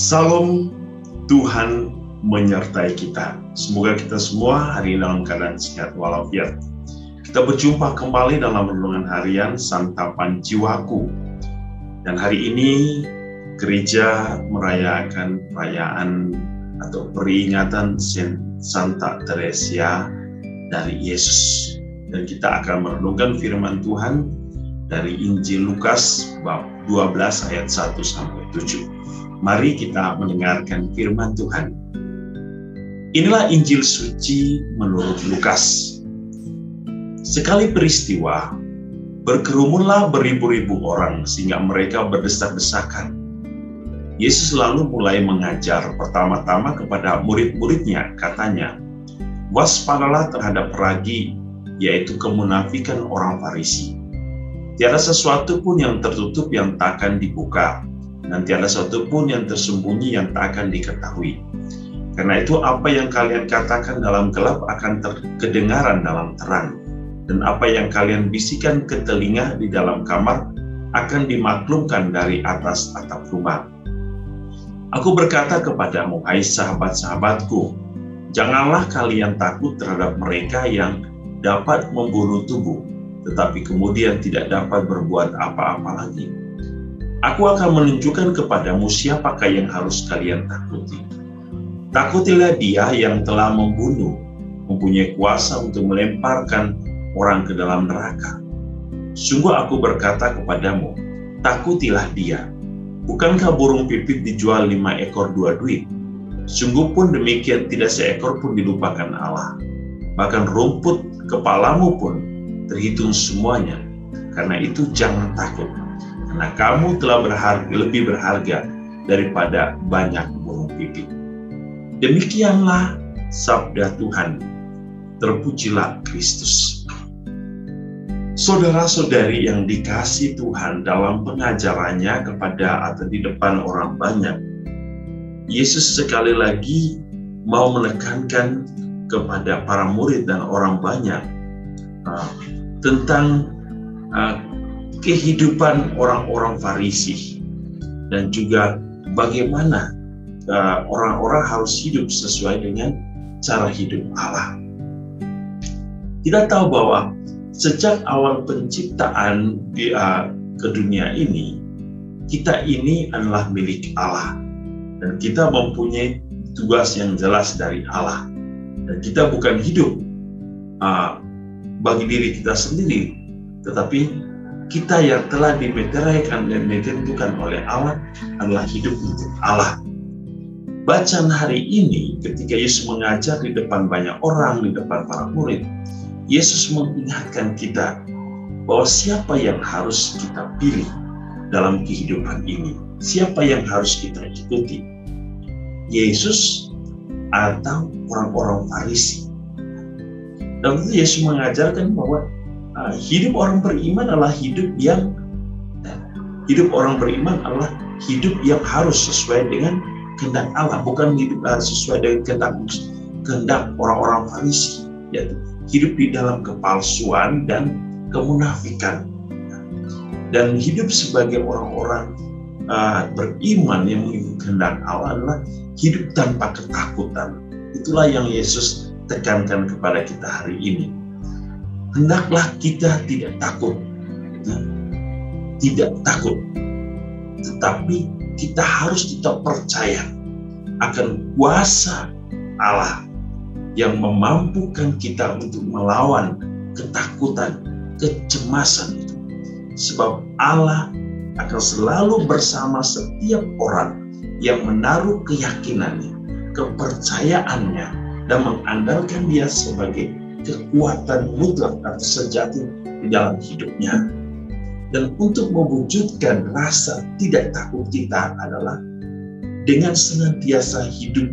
Salam, Tuhan menyertai kita. Semoga kita semua hari ini dalam keadaan sehat walafiat. Kita berjumpa kembali dalam renungan harian Santapan Jiwaku. Dan hari ini gereja merayakan perayaan atau peringatan Santa Teresia dari Yesus. Dan kita akan merenungkan firman Tuhan dari Injil Lukas bab 12 ayat 1 sampai 7. Mari kita mendengarkan firman Tuhan. Inilah Injil suci menurut Lukas. Sekali peristiwa, berkerumunlah beribu-ribu orang sehingga mereka berdesak-desakan. Yesus lalu mulai mengajar pertama-tama kepada murid-muridnya, katanya, "Waspadalah terhadap ragi, yaitu kemunafikan orang Farisi. Tiada sesuatu pun yang tertutup yang tak akan dibuka, dan tiada sesuatu pun yang tersembunyi yang tak akan diketahui. Karena itu apa yang kalian katakan dalam gelap akan kedengaran dalam terang, dan apa yang kalian bisikan ke telinga di dalam kamar akan dimaklumkan dari atas atap rumah. Aku berkata kepadamu, hai sahabat-sahabatku, janganlah kalian takut terhadap mereka yang dapat membunuh tubuh, tetapi kemudian tidak dapat berbuat apa-apa lagi. Aku akan menunjukkan kepadamu siapakah yang harus kalian takuti. Takutilah dia yang telah mempunyai kuasa untuk melemparkan orang ke dalam neraka. Sungguh aku berkata kepadamu, takutilah dia. Bukankah burung pipit dijual 5 ekor 2 duit? Sungguh pun demikian tidak seekor pun dilupakan Allah. Bahkan rumput kepalamu pun terhitung semuanya. Karena itu jangan takut. Karena kamu telah lebih berharga daripada banyak burung pipit." Demikianlah sabda Tuhan. Terpujilah Kristus. Saudara-saudari yang dikasihi Tuhan, dalam pengajarannya kepada atau di depan orang banyak, Yesus sekali lagi mau menekankan kepada para murid dan orang banyak tentang kehidupan orang-orang Farisi, dan juga bagaimana orang-orang harus hidup sesuai dengan cara hidup Allah. Kita tahu bahwa sejak awal penciptaan ke dunia ini, kita ini adalah milik Allah, dan kita mempunyai tugas yang jelas dari Allah, dan kita bukan hidup bagi diri kita sendiri, tetapi kita yang telah dimeteraikan dan ditentukan oleh Allah adalah hidup untuk Allah. Bacaan hari ini ketika Yesus mengajar di depan banyak orang, di depan para murid, Yesus mengingatkan kita bahwa siapa yang harus kita pilih dalam kehidupan ini, siapa yang harus kita ikuti, Yesus atau orang-orang Farisi. Dan itu Yesus mengajarkan bahwa hidup orang beriman adalah hidup yang harus sesuai dengan kehendak Allah, bukan hidup sesuai dengan kehendak orang-orang Farisi, yaitu hidup di dalam kepalsuan dan kemunafikan. Dan hidup sebagai orang-orang beriman yang mengikuti kehendak Allah adalah hidup tanpa ketakutan. Itulah yang Yesus tekankan kepada kita hari ini. Hendaklah kita tidak takut, tetapi kita harus tetap percaya akan kuasa Allah yang memampukan kita untuk melawan ketakutan, kecemasan itu. Sebab Allah akan selalu bersama setiap orang yang menaruh keyakinannya, kepercayaannya, dan mengandalkan Dia sebagai kekuatan mutlak atau sejati di dalam hidupnya. Dan untuk mewujudkan rasa tidak takut kita adalah dengan senantiasa hidup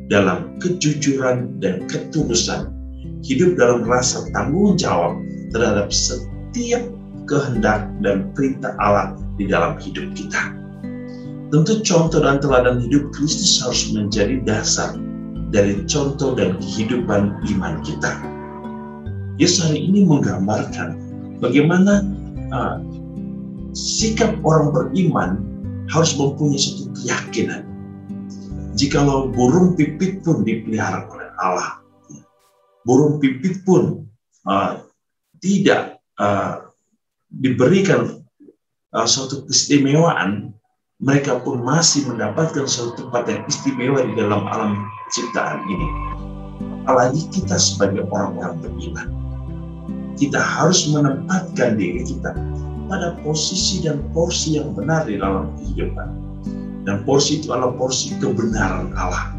dalam kejujuran dan ketulusan, hidup dalam rasa tanggung jawab terhadap setiap kehendak dan perintah Allah di dalam hidup kita. Tentu contoh dan teladan hidup Kristus harus menjadi dasar dari contoh dan kehidupan iman kita. Yesus hari ini menggambarkan bagaimana sikap orang beriman harus mempunyai suatu keyakinan Jikalau burung pipit pun dipelihara oleh Allah, burung pipit pun tidak diberikan suatu keistimewaan, mereka pun masih mendapatkan suatu tempat yang istimewa di dalam alam ciptaan ini. Apalagi kita sebagai orang-orang beriman, kita harus menempatkan diri kita pada posisi dan porsi yang benar di dalam kehidupan. Dan porsi itu adalah porsi kebenaran Allah.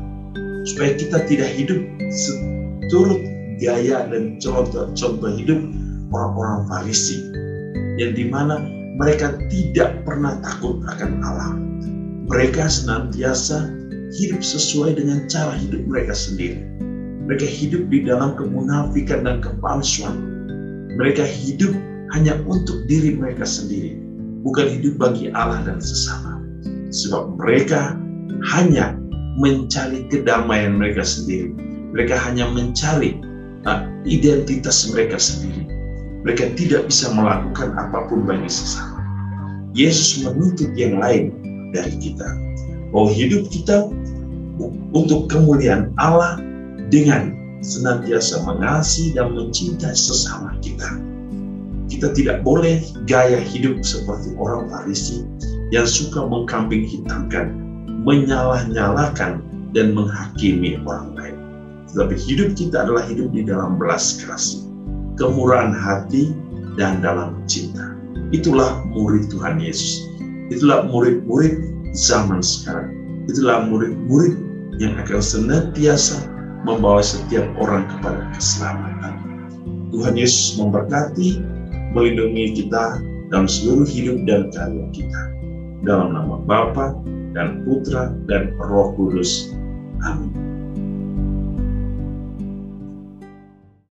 Supaya kita tidak hidup seturut gaya dan contoh hidup orang-orang Farisi, yang dimana mereka tidak pernah takut akan Allah. Mereka senantiasa hidup sesuai dengan cara hidup mereka sendiri. Mereka hidup di dalam kemunafikan dan kepalsuan. Mereka hidup hanya untuk diri mereka sendiri, bukan hidup bagi Allah dan sesama. Sebab mereka hanya mencari kedamaian mereka sendiri. Mereka hanya mencari identitas mereka sendiri. Mereka tidak bisa melakukan apapun bagi sesama. Yesus menuntut yang lain dari kita. Bahwa hidup kita untuk kemuliaan Allah dengan senantiasa mengasihi dan mencintai sesama kita. Kita tidak boleh gaya hidup seperti orang Farisi yang suka mengkambing hitamkan, menyalah-nyalakan, dan menghakimi orang lain. Tetapi hidup kita adalah hidup di dalam belas kasih, kemurahan hati, dan dalam cinta. Itulah murid Tuhan Yesus. Itulah murid-murid zaman sekarang. Itulah murid-murid yang akan senantiasa membawa setiap orang kepada keselamatan. Tuhan Yesus memberkati, melindungi kita dalam seluruh hidup dan karya kita. Dalam nama Bapa dan Putra dan Roh Kudus. Amin.